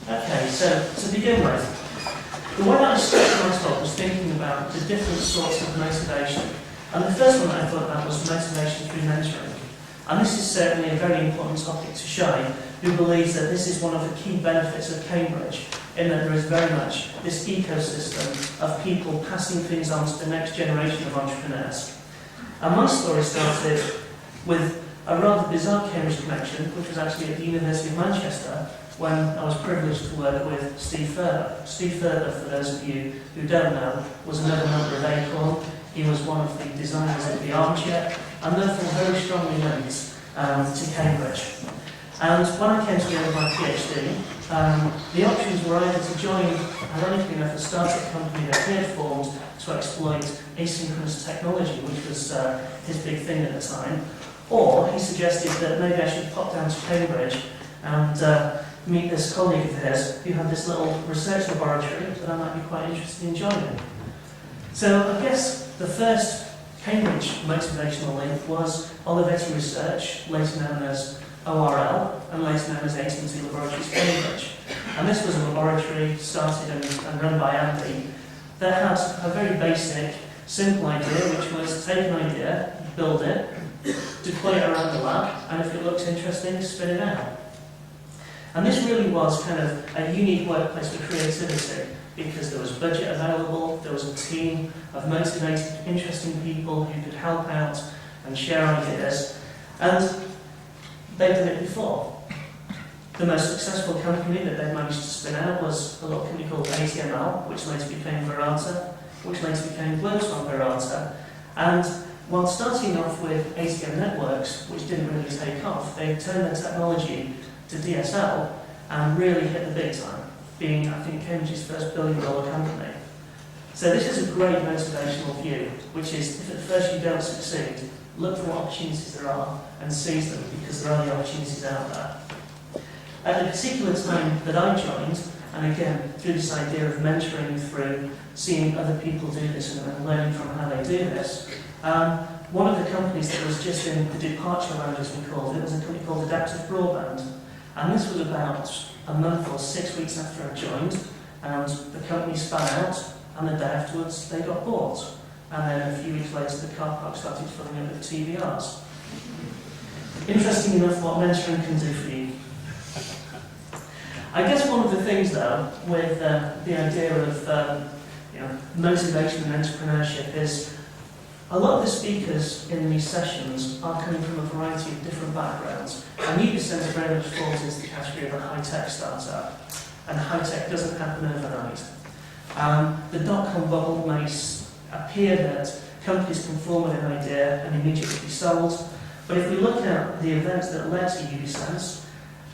Okay, so to begin with, the way that I structured my talk was thinking about the different sorts of motivation. And the first one that I thought about was motivation through mentoring. And this is certainly a very important topic to Shai, who believes that this is one of the key benefits of Cambridge, in that there is very much this ecosystem of people passing things on to the next generation of entrepreneurs. And my story started with a rather bizarre Cambridge connection, which was actually at the University of Manchester, when I was privileged to work with Steve Furber. Steve Furber, for those of you who don't know, was another member of Acorn. He was one of the designers of the armchair, and therefore very strongly linked to Cambridge. And when I came to the end of my PhD, the options were either to join, ironically enough, a startup company that he had formed to exploit asynchronous technology, which was his big thing at the time, or he suggested that maybe I should pop down to Cambridge and meet this colleague of his who had this little research laboratory that I might be quite interested in joining. So I guess the first Cambridge motivational link was Olivetti Research, later known as ORL, and later known as AT&T Laboratories Cambridge. And this was a laboratory started and run by Andy that had a very basic, simple idea, which was take an idea, build it, deploy it around the lab, and if it looks interesting, spin it out. And this really was kind of a unique workplace for creativity, because there was budget available, there was a team of motivated, interesting people who could help out and share ideas, and they'd done it before. The most successful company that they managed to spin out was a little company called ATML, which later became Verata, which later became Works on Verata, and while starting off with ATM networks, which didn't really take off, they turned their technology to DSL and really hit the big time, being, I think, Cambridge's first billion-dollar company. So this is a great motivational view, which is, if at first you don't succeed, look for what opportunities there are and seize them, because there are the opportunities out there. At a particular time that I joined, and again, through this idea of mentoring, through seeing other people do this and learning from how they do this, one of the companies that was just in the departure lounge, as we called it, was a company called Director of Broadband. And this was about a month or 6 weeks after I joined, and the company spun out, and the day afterwards they got bought. And then a few weeks later the car park started filling up with TVRs. Interesting enough what mentoring can do for you. I guess one of the things though, with the idea of motivation and entrepreneurship is a lot of the speakers in these sessions are coming from a variety of different backgrounds, and Ubisense very much falls into the category of a high-tech startup, and high-tech doesn't happen overnight. The dot-com bubble may appear that companies can form with an idea and immediately be sold, but if we look at the events that led to Ubisense,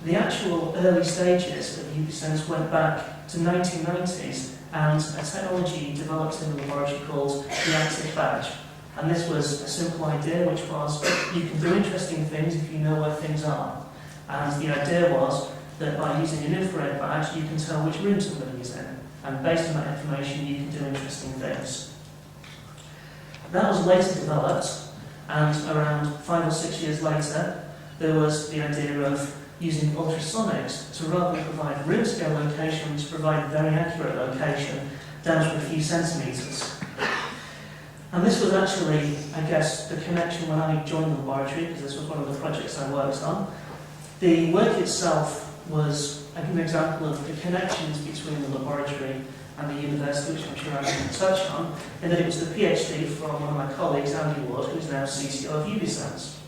the actual early stages of Ubisense went back to 1990s, and a technology developed in the laboratory called the active badge. And this was a simple idea, which was you can do interesting things if you know where things are. And the idea was that by using an infrared badge, you can tell which room somebody is in. And based on that information, you can do interesting things. That was later developed, and around 5 or 6 years later, there was the idea of using ultrasonics to rather than provide room scale location, to provide very accurate location down to a few centimetres. And this was actually, I guess, the connection when I joined the laboratory, because this was one of the projects I worked on. The work itself was an example of the connections between the laboratory and the university, which I'm sure I'm going to touch on, and that it was the PhD from one of my colleagues, Andy Ward, who's now CCO of Ubisense.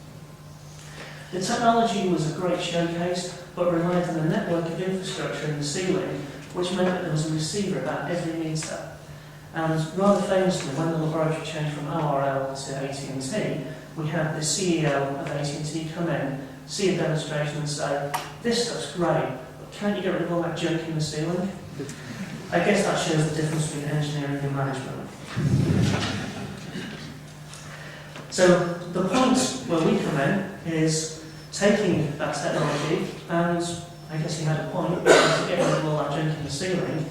The technology was a great showcase, but relied on a network of infrastructure in the ceiling, which meant that there was a receiver about every metre. And rather famously, when the laboratory changed from ORL to AT&T, we had the CEO of AT&T come in, see a demonstration and say, this stuff's great, but can't you get rid of all that junk in the ceiling? I guess that shows the difference between engineering and management. So the point where we come in is taking that technology, and I guess he had a point, to get rid of all that junk in the ceiling,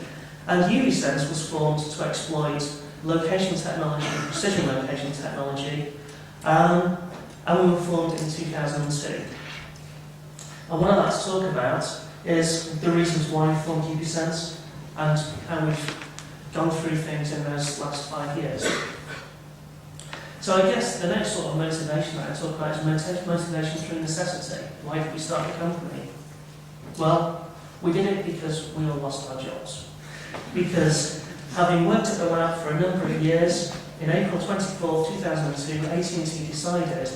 and Ubisense was formed to exploit location technology, precision location technology, and we were formed in 2002. And what I'd like to talk about is the reasons why we formed Ubisense and how we've gone through things in those last 5 years. So I guess the next sort of motivation that I talk about is motivation through necessity. Why did we start the company? Well, we did it because we all lost our jobs. Because having worked at the lab for a number of years, in April 24, 2002, AT&T decided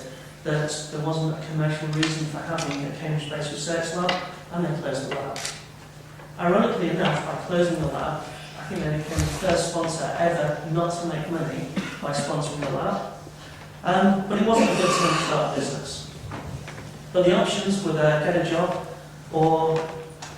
that there wasn't a commercial reason for having a Cambridge-based research lab, and they closed the lab. Ironically enough, by closing the lab, I think they became the first sponsor ever not to make money by sponsoring the lab. But it wasn't a good time to start a business. But the options were get a job or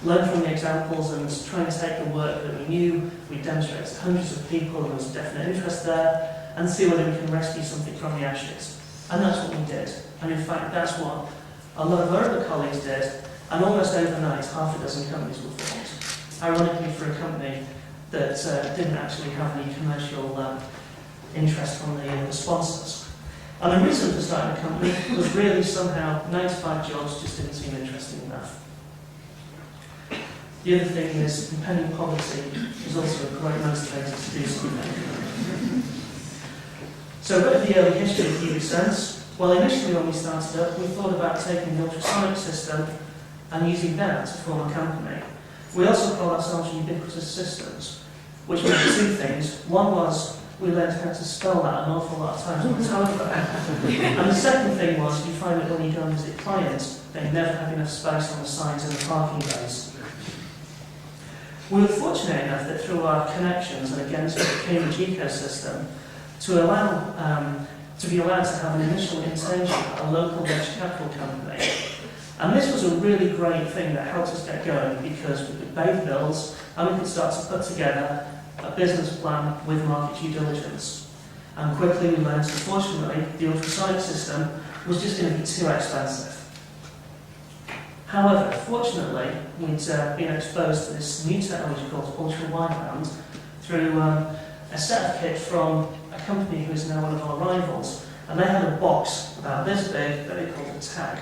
learn from the examples and try and take the work that we knew, we demonstrated to hundreds of people, and there was definite interest there, and see whether we can rescue something from the ashes. And that's what we did. And in fact, that's what a lot of our other colleagues did, and almost overnight, half a dozen companies were formed. Ironically, for a company that didn't actually have any commercial interest from the sponsors. And the reason for starting a company was really somehow 9 to 5 jobs just didn't seem interesting enough. The other thing is impending poverty is also a great motivator to do something. So a bit of the early history of Ubisense. Well, initially when we started up, we thought about taking the ultrasonic system and using that to form a company. We also called ourselves Ubiquitous Systems, which meant 2 things. One was we learned how to spell that an awful lot of times on the telephone. And the second thing was you find that when you go and visit clients, they never have enough space on the signs in the parking bays. We were fortunate enough that through our connections, and again to the Cambridge ecosystem, to be allowed to have an initial internship at a local venture capital company. And this was a really great thing that helped us get going because we could pay the bills and we could start to put together a business plan with market due diligence. And quickly we learned, unfortunately, the ultrasonic system was just going to be too expensive. However, fortunately, we'd been exposed to this new technology called ultra-wideband through a set of kit from a company who is now one of our rivals. And they had a box about this big that they called a tag.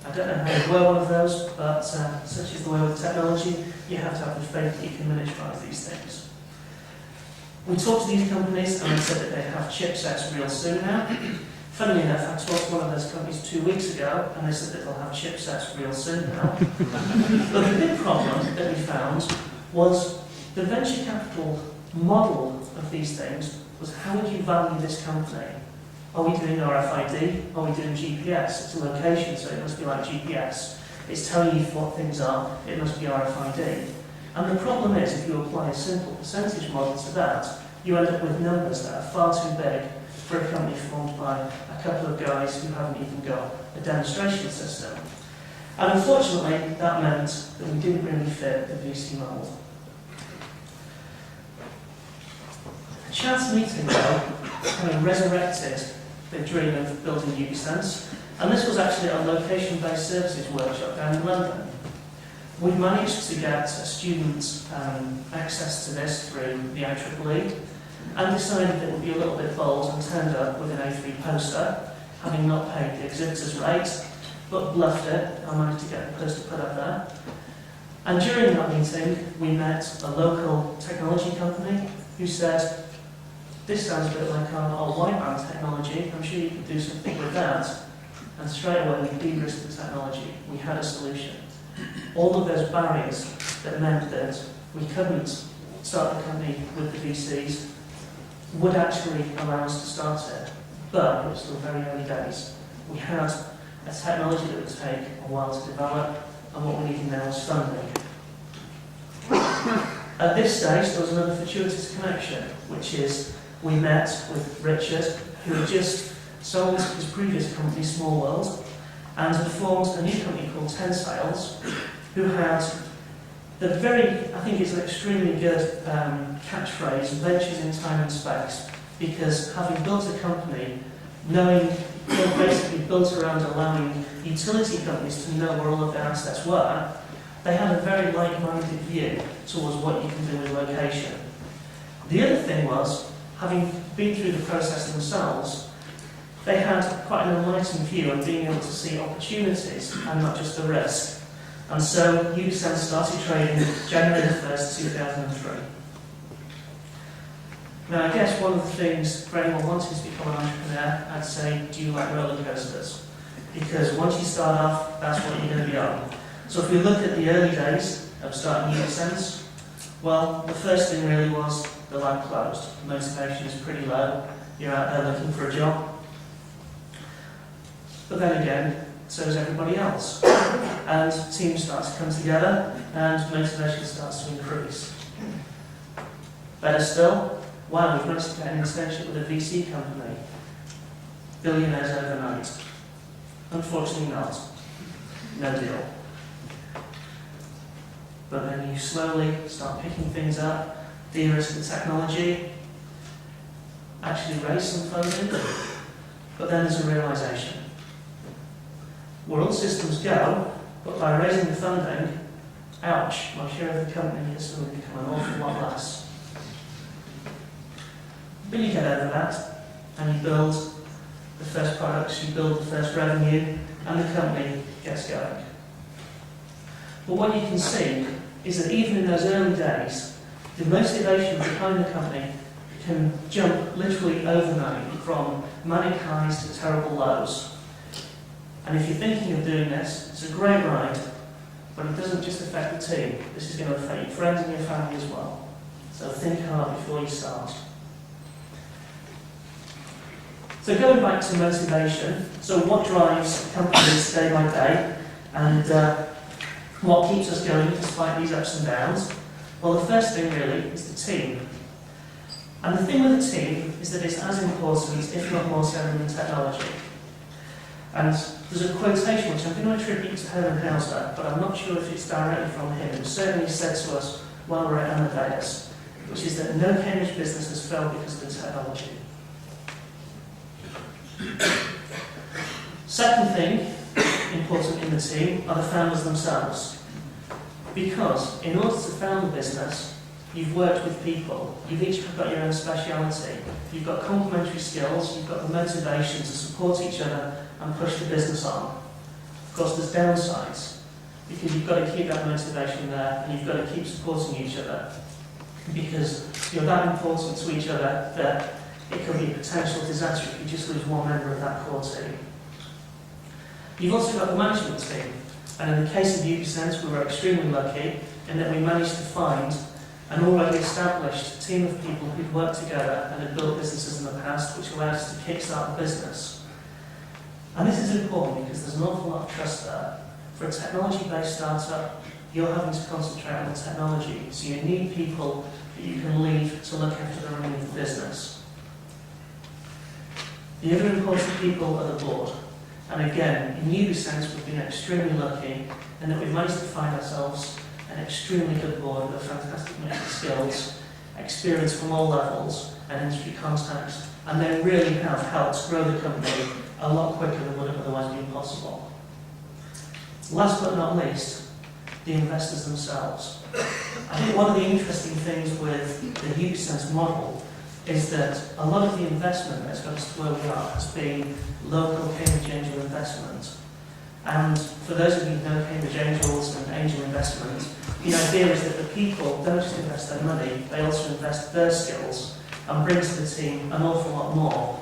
I don't know how you wear one of those, but such is the way with technology, you have to have the faith that you can miniaturize these things. We talked to these companies and they said that they have chipsets real soon now. Funnily enough, I talked to one of those companies 2 weeks ago and they said that they'll have chipsets real soon now. But the big problem that we found was the venture capital model of these things was how would you value this company? Are we doing RFID? Are we doing GPS? It's a location, so it must be like GPS. It's telling you what things are, it must be RFID. And the problem is, if you apply a simple percentage model to that, you end up with numbers that are far too big for a company formed by a couple of guys who haven't even got a demonstration system. And unfortunately, that meant that we didn't really fit the VC mold. A chance meeting, though, kind of resurrected the dream of building Ubisense, and this was actually a location-based services workshop down in London. We managed to get students access to this through the IEEE and decided that it would be a little bit bold and turned up with an A3 poster, having not paid the exhibitor's rate, but bluffed it. I managed to get the poster put up there. And during that meeting, we met a local technology company who said, "This sounds a bit like our wideband technology, I'm sure you could do something with that." And straight away we de-risked the technology. We had a solution. All of those barriers that meant that we couldn't start the company with the VCs would actually allow us to start it. But it was still very early days. We had a technology that would take a while to develop, and what we needed now was funding. At this stage, there was another fortuitous connection, which is we met with Richard, who had just sold his previous company, Small World, and had formed a new company called 10 Sales, who had the I think it's an extremely good catchphrase, ventures in time and space, because having built a company, knowing, basically built around allowing utility companies to know where all of their assets were, they had a very like-minded view towards what you can do with location. The other thing was, having been through the process themselves, they had quite an enlightened view of being able to see opportunities and not just the risk. And so Ubisense started trading January the 1st, 2003. Now I guess one of the things for anyone wanting to become an entrepreneur, I'd say, do you like roller coasters? Because once you start off, that's what you're going to be on. So if we look at the early days of starting Ubisense, well, the first thing really was the lab closed. Motivation is pretty low. You're out there looking for a job. But then again, so is everybody else. And teams start to come together and motivation starts to increase. Better still, wow, we've managed to get an internship with a VC company. Billionaires overnight. Unfortunately not. No deal. But then you slowly start picking things up, de-risk the technology, actually raise some funding, but then there's a realisation. Where all systems go, but by raising the funding, ouch, my share of the company has suddenly become an awful lot less. But you get over that, and you build the first products, you build the first revenue, and the company gets going. But what you can see is that even in those early days, the motivation behind the company can jump literally overnight from manic highs to terrible lows. And if you're thinking of doing this, it's a great ride, but it doesn't just affect the team. This is going to affect your friends and your family as well. So think hard before you start. So going back to motivation, so what drives companies day by day, and what keeps us going despite these ups and downs? Well, the first thing really is the team. And the thing with the team is that it's as important, if not more so, than technology. And there's a quotation which I'm going to attribute to Herman Hauser, but I'm not sure if it's directly from him. It certainly said to us while we're at Amadeus, which is that no Cambridge business has failed because of the technology. Second thing important in the team are the founders themselves. Because in order to found a business, you've worked with people, you've each got your own speciality, you've got complementary skills, you've got the motivation to support each other and push the business on. Of course, there's downsides, because you've got to keep that motivation there and you've got to keep supporting each other. Because you're that important to each other that it could be a potential disaster if you just lose one member of that core team. You've also got the management team, and in the case of Ubisense, we were extremely lucky in that we managed to find an already established team of people who'd worked together and had built businesses in the past, which allowed us to kickstart the business. And this is important because there's an awful lot of trust there. For a technology-based startup, you're having to concentrate on the technology, so you need people that you can leave to look after the running of the business. The other important people are the board. And again, in Ubisense, we've been extremely lucky in that we've managed to find ourselves an extremely good board with a fantastic mix of skills, experience from all levels, and industry contacts, and they really have helped grow the company a lot quicker than would have otherwise been possible. Last but not least, the investors themselves. I think one of the interesting things with the Ubisense model is that a lot of the investment that's got us to where we are has been local Cambridge angel investment. And for those of you who know Cambridge Angels and angel investment, the idea is that the people don't just invest their money, they also invest their skills and bring to the team an awful lot more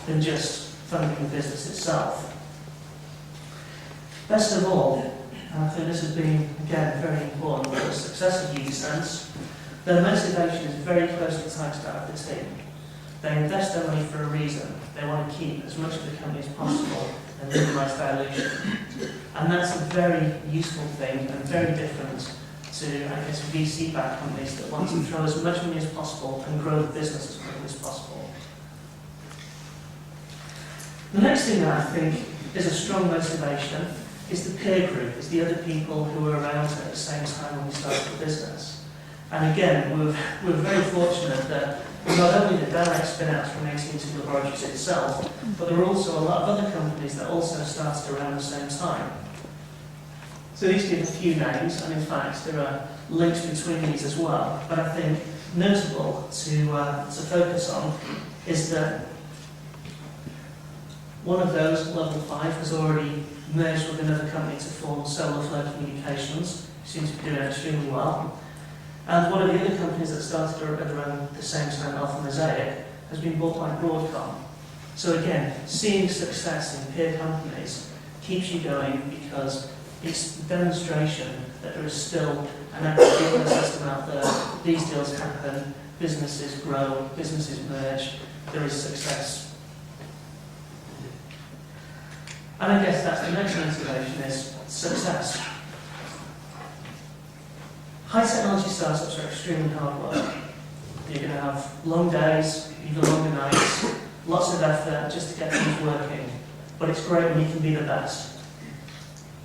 than just funding the business itself. Best of all, and I think this has been, again, very important for the success of Ubisense, their motivation is very closely tied to that of the team. They invest their money for a reason. They want to keep as much of the company as possible and minimise dilution. And that's a very useful thing and very different to, I guess, VC-backed companies that want to throw as much money as possible and grow the business as quickly as possible. The next thing that I think is a strong motivation is the peer group, is the other people who were around at the same time when we started the business. And again, we're very fortunate that not only the direct spin-outs from AT&T Laboratories itself, but there were also a lot of other companies that also started around the same time. So these give a few names, and in fact there are links between these as well. But I think notable to focus on is that one of those, Level 5, has already merged with another company to form Solar Flow Communications, who seems to be doing extremely well. And one of the other companies that started around the same time, Alpha Mosaic, has been bought by Broadcom. So again, seeing success in peer companies keeps you going because it's a demonstration that there is still an active ecosystem out there. These deals happen, businesses grow, businesses merge, there is success. And I guess that's the next motivation, is success. High technology startups are extremely hard work. You're going to have long days, even longer nights, lots of effort just to get things working. But it's great when you can be the best.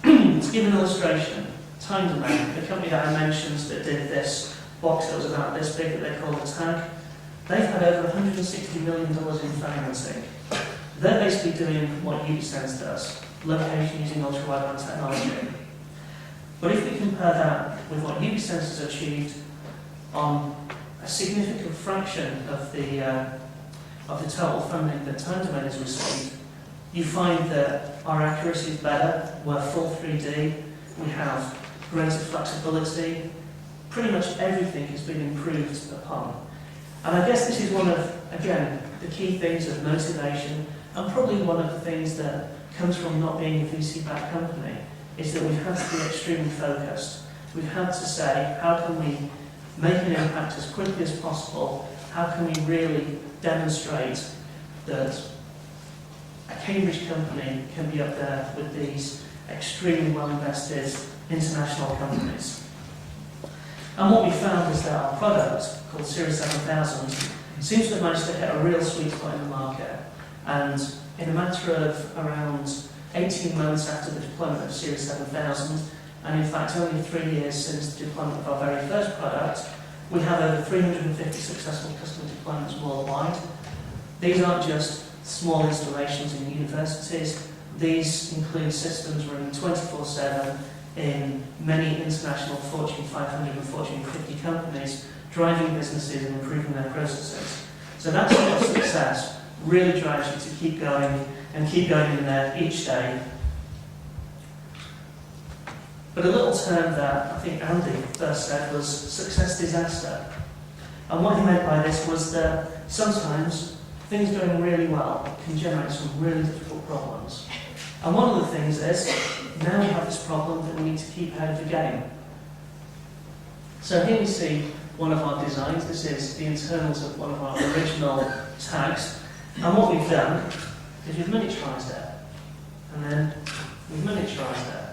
To give an illustration, Time Domain, the company that I mentioned that did this box that was about this big that they called a tag, they've had over $160 million in financing. They're basically doing what Ubisense does, location using ultra-wideband technology. But if we compare that with what Ubisense has achieved on a significant fraction of the total funding that Time Domain has received, you find that our accuracy is better, we're full 3D, we have greater flexibility, pretty much everything has been improved upon. And I guess this is one of, again, the key things of motivation, and probably one of the things that comes from not being a VC-backed company, is that we've had to be extremely focused. We've had to say, how can we make an impact as quickly as possible? How can we really demonstrate that a Cambridge company can be up there with these extremely well-invested international companies? And what we found is that our product, called Series 7000, seems to have managed to hit a real sweet spot in the market. And in a matter of around 18 months after the deployment of Series 7000, and in fact only 3 years since the deployment of our very first product, we have over 350 successful customer deployments worldwide. These aren't just small installations in universities, these include systems running 24/7 in many international Fortune 500 and Fortune 50 companies, driving businesses and improving their processes. So that sort of success really drives you to keep going and keep going in there each day. But a little term that I think Andy first said was success disaster. And what he meant by this was that sometimes things going really well can generate some really difficult problems. And one of the things is, now we have this problem that we need to keep ahead of the game. So here we see one of our designs. This is the internals of one of our original tags. And what we've done is we've miniaturized it. And then we've miniaturized it.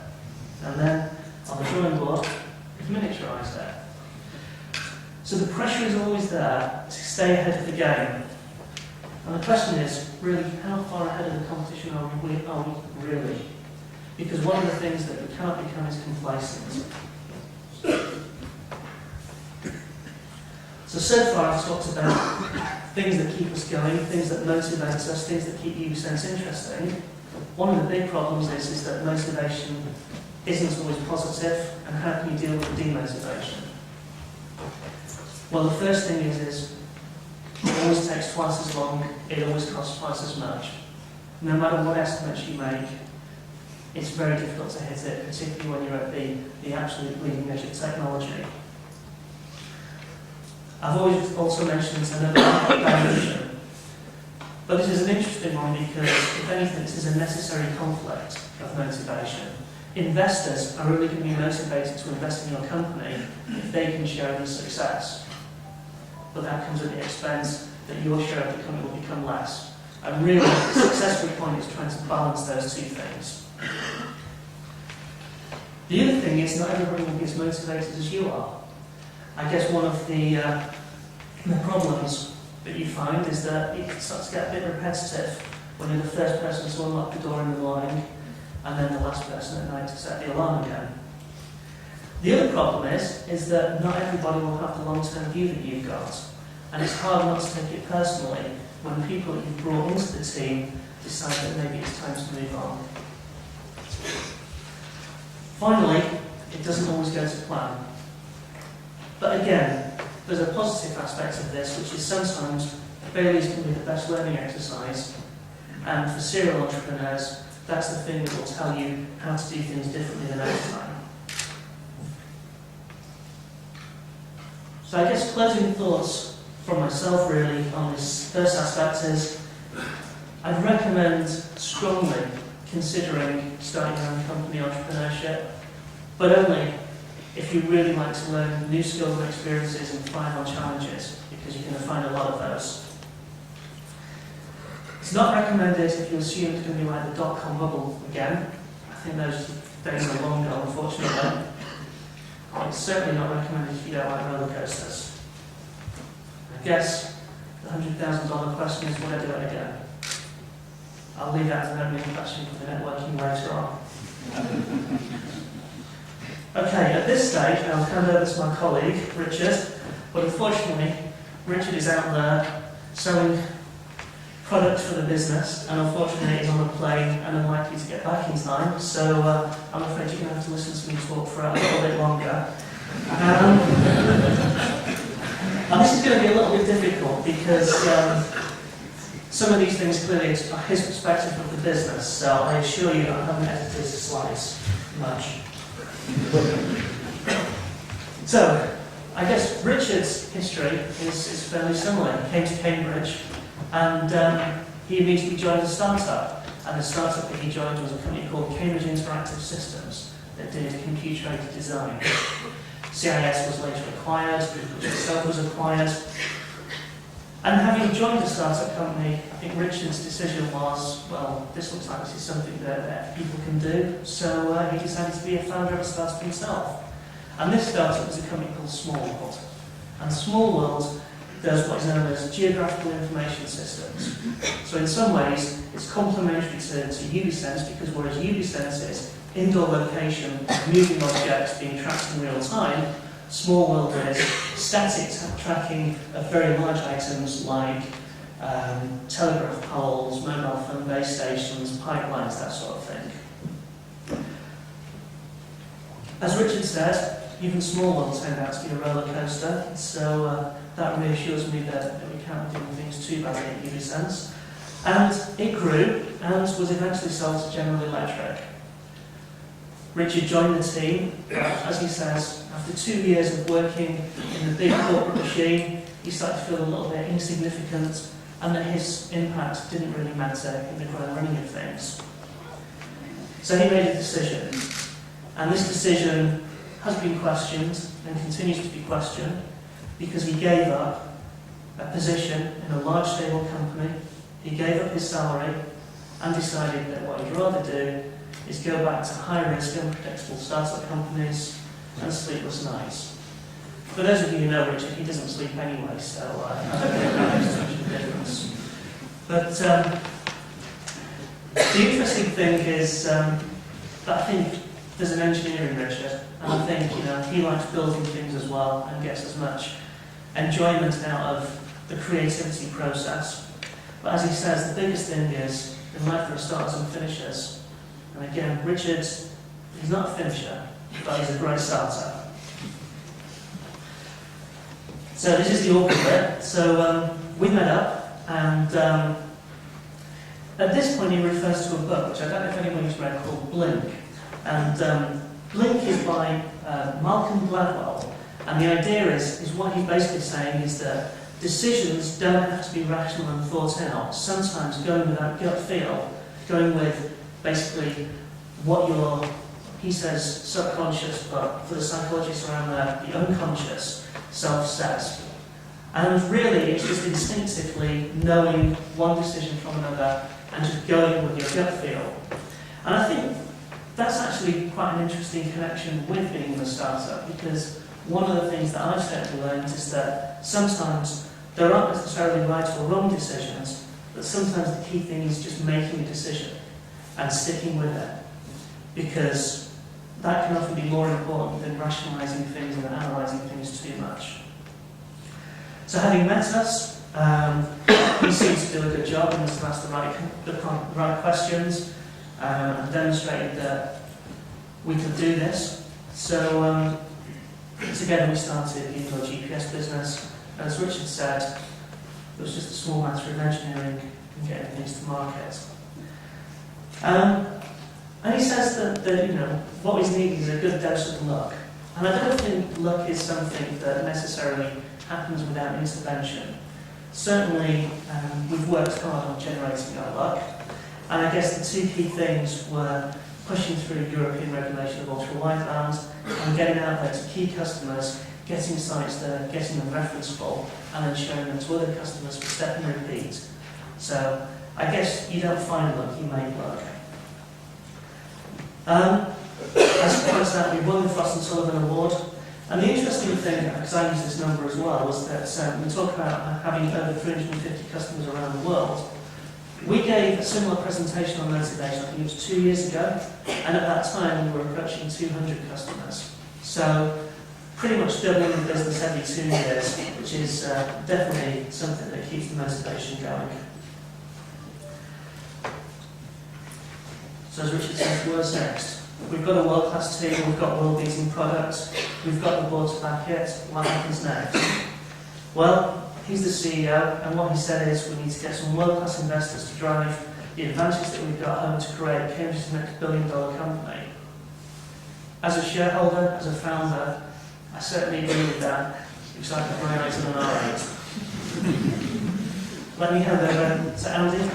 And then on the drawing board, we've miniaturized it. So the pressure is always there to stay ahead of the game. And the question is, really, how far ahead of the competition are we really? Because one of the things that we cannot become is complacent. So far I've talked about things that keep us going, things that motivate us, things that keep Ubisense interesting. One of the big problems is that motivation isn't always positive, and how can you deal with the demotivation? Well, the first thing is it always takes twice as long, it always costs twice as much. No matter what estimates you make, it's very difficult to hit it, particularly when you're at the absolute bleeding edge of technology. I've always also mentioned another dimension, but this is an interesting one because, if anything, this is a necessary conflict of motivation. Investors are really going to be motivated to invest in your company if they can show them success. But that comes at the expense that your share of the company will become less. And really, the successful point is trying to balance those two things. The other thing is, not everybody will be as motivated as you are. I guess one of the problems that you find is that it starts to get a bit repetitive when you're the first person to unlock the door in the morning and then the last person at night to set the alarm again. The other problem is that not everybody will have the long-term view that you've got, and it's hard not to take it personally when the people that you've brought into the team decide that maybe it's time to move on. Finally, it doesn't always go to plan. But again, there's a positive aspect of this, which is sometimes failures can be the best learning exercise, and for serial entrepreneurs, that's the thing that will tell you how to do things differently the next time. So I guess closing thoughts from myself really on this first aspect is I'd recommend strongly considering starting your own company entrepreneurship, but only if you really like to learn new skills and experiences and thrive on challenges, because you're going to find a lot of those. It's not recommended if you assume it's going to be like the dot-com bubble again. I think those days are long gone, unfortunately. It's certainly not recommended if you don't like roller coasters. I guess the $100,000 question is, would I do it again? I'll leave that as an opening question for the networking later on. Okay, at this stage, I'll hand over to my colleague, Richard, but unfortunately, Richard is out there selling products for the business, and unfortunately he's on a plane and unlikely to get back in time, so I'm afraid you're going to have to listen to me talk for a little bit longer. And this is going to be a little bit difficult because some of these things clearly are his perspective of the business, so I assure you I haven't edited his slides much. So, I guess Richard's history is fairly similar. He came to Cambridge and he immediately joined a startup. And the startup that he joined was a company called Cambridge Interactive Systems that did computer-aided design. CIS was later acquired, which itself was acquired. And having joined a startup company, I think Richard's decision was, well, this looks like this is something that people can do. So he decided to be a founder of a startup himself. And this startup was a company called Small World. And Small World does what is known as geographical information systems. So in some ways, it's complementary to Ubisense, because whereas Ubisense is indoor location, moving objects being tracked in real time, Small World is static tracking of very large items like telegraph poles, mobile phone base stations, pipelines, that sort of thing. As Richard said, even Small World turned out to be a roller coaster, so that reassures me that we can't be doing things too badly at Ubisense. And it grew and was eventually sold to General Electric. Richard joined the team, as he says, after 2 years of working in the big corporate machine, he started to feel a little bit insignificant and that his impact didn't really matter in the grand running of things. So he made a decision, and this decision has been questioned and continues to be questioned because he gave up a position in a large stable company, he gave up his salary and decided that what he'd rather do is go back to high-risk, unpredictable startup companies and sleepless nights. For those of you who know Richard, he doesn't sleep anyway, so I don't think that makes much of a difference. But the interesting thing is that I think there's an engineer in Richard, and I think he likes building things as well and gets as much enjoyment out of the creativity process. But as he says, the biggest thing is in life there are starters and finishers. And again, Richard, he's not a finisher, but he's a great starter. So this is the awkward bit. So we met up, and at this point he refers to a book, which I don't know if anybody's read, called Blink. And Blink is by Malcolm Gladwell. And the idea is what he's basically saying is that decisions don't have to be rational and thought out. Sometimes going with that gut feel, going with basically what your, he says subconscious, but for the psychologists around there, the unconscious self says. And really it's just instinctively knowing one decision from another and just going with your gut feel. And I think that's actually quite an interesting connection with being a startup, because one of the things that I've certainly learned is that sometimes there aren't necessarily right or wrong decisions, but sometimes the key thing is just making a decision and sticking with it, because that can often be more important than rationalising things and analysing things too much. So having met us, he seemed to do a good job and to ask the right questions and demonstrated that we could do this. So together we started the indoor GPS business, and as Richard said, it was just a small matter of engineering and getting things to market. And he says that you know, what he's needing is a good dose of luck. And I don't think luck is something that necessarily happens without intervention. Certainly, we've worked hard on generating our luck. And I guess the two key things were pushing through European regulation of ultra-wideband and getting out there to key customers, getting sites there, getting them referenceable, and then showing them to other customers for step and repeat. So I guess you don't find luck, you make luck. As he points out, we won the Frost and Sullivan Award. And the interesting thing, because I use this number as well, was that we talk about having over 350 customers around the world. We gave a similar presentation on motivation, I think it was 2 years ago, and at that time we were approaching 200 customers. So pretty much doubling the business every 2 years, which is definitely something that keeps the motivation going. So as Richard says, what's next? We've got a world-class team, we've got world-beating products, we've got the board to back it. What happens next? Well, he's the CEO, and what he said is we need to get some world-class investors to drive the advantage that we've got home to create Cambridge's next billion-dollar company. As a shareholder, as a founder, I certainly agree with that. Looks like a 9 and an R8. Let me hand over to Andy.